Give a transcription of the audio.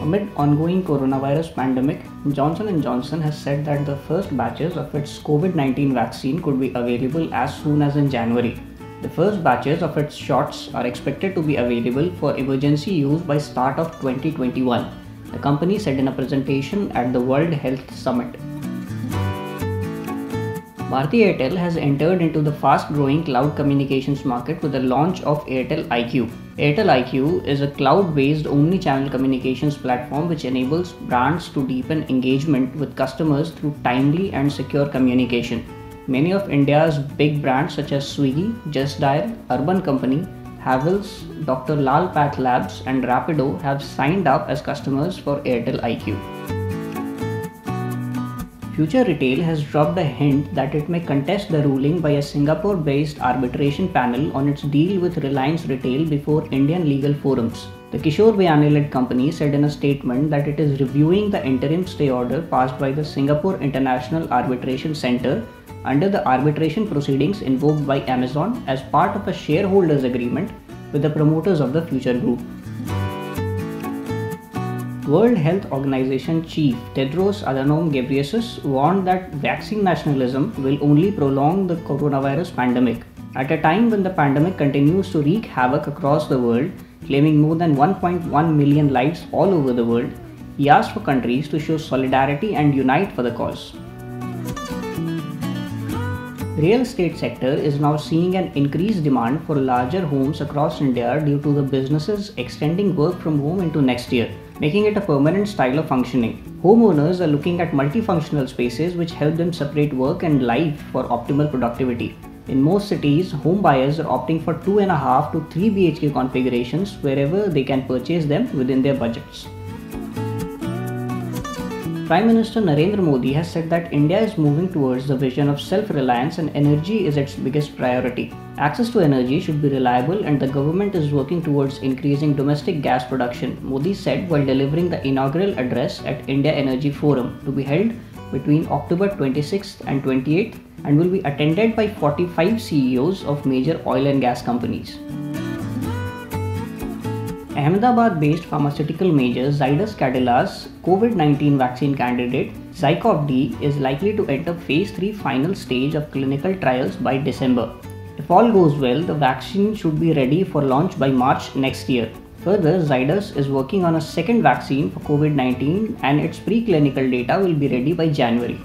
Amid ongoing coronavirus pandemic, Johnson & Johnson has said that the first batches of its COVID-19 vaccine could be available as soon as in January. The first batches of its shots are expected to be available for emergency use by start of 2021, the company said in a presentation at the World Health Summit. Bharti Airtel has entered into the fast-growing cloud communications market with the launch of Airtel IQ. Airtel IQ is a cloud-based omni-channel communications platform which enables brands to deepen engagement with customers through timely and secure communication. Many of India's big brands such as Swiggy, Just Dial, Urban Company, Havells, Dr. Lal Path Labs and Rapido have signed up as customers for Airtel IQ. Future Retail has dropped a hint that it may contest the ruling by a Singapore-based arbitration panel on its deal with Reliance Retail before Indian legal forums. The Kishore Bayani-led company said in a statement that it is reviewing the interim stay order passed by the Singapore International Arbitration Centre under the arbitration proceedings invoked by Amazon as part of a shareholders agreement with the promoters of the Future Group. World Health Organization Chief Tedros Adhanom Ghebreyesus warned that vaccine nationalism will only prolong the coronavirus pandemic. At a time when the pandemic continues to wreak havoc across the world, claiming more than 1.1 million lives all over the world, he asked for countries to show solidarity and unite for the cause. Real estate sector is now seeing an increased demand for larger homes across India due to the businesses extending work from home into next year, making it a permanent style of functioning. Homeowners are looking at multifunctional spaces which help them separate work and life for optimal productivity. In most cities, home buyers are opting for 2.5 to 3 BHK configurations wherever they can purchase them within their budgets. Prime Minister Narendra Modi has said that India is moving towards the vision of self-reliance and energy is its biggest priority. Access to energy should be reliable and the government is working towards increasing domestic gas production, Modi said while delivering the inaugural address at India Energy Forum to be held between October 26th and 28th and will be attended by 45 CEOs of major oil and gas companies. Ahmedabad-based pharmaceutical major Zydus Cadilla's COVID-19 vaccine candidate ZyCoV-D is likely to enter phase 3 final stage of clinical trials by December. If all goes well, the vaccine should be ready for launch by March next year. Further, Zydus is working on a second vaccine for COVID-19 and its preclinical data will be ready by January.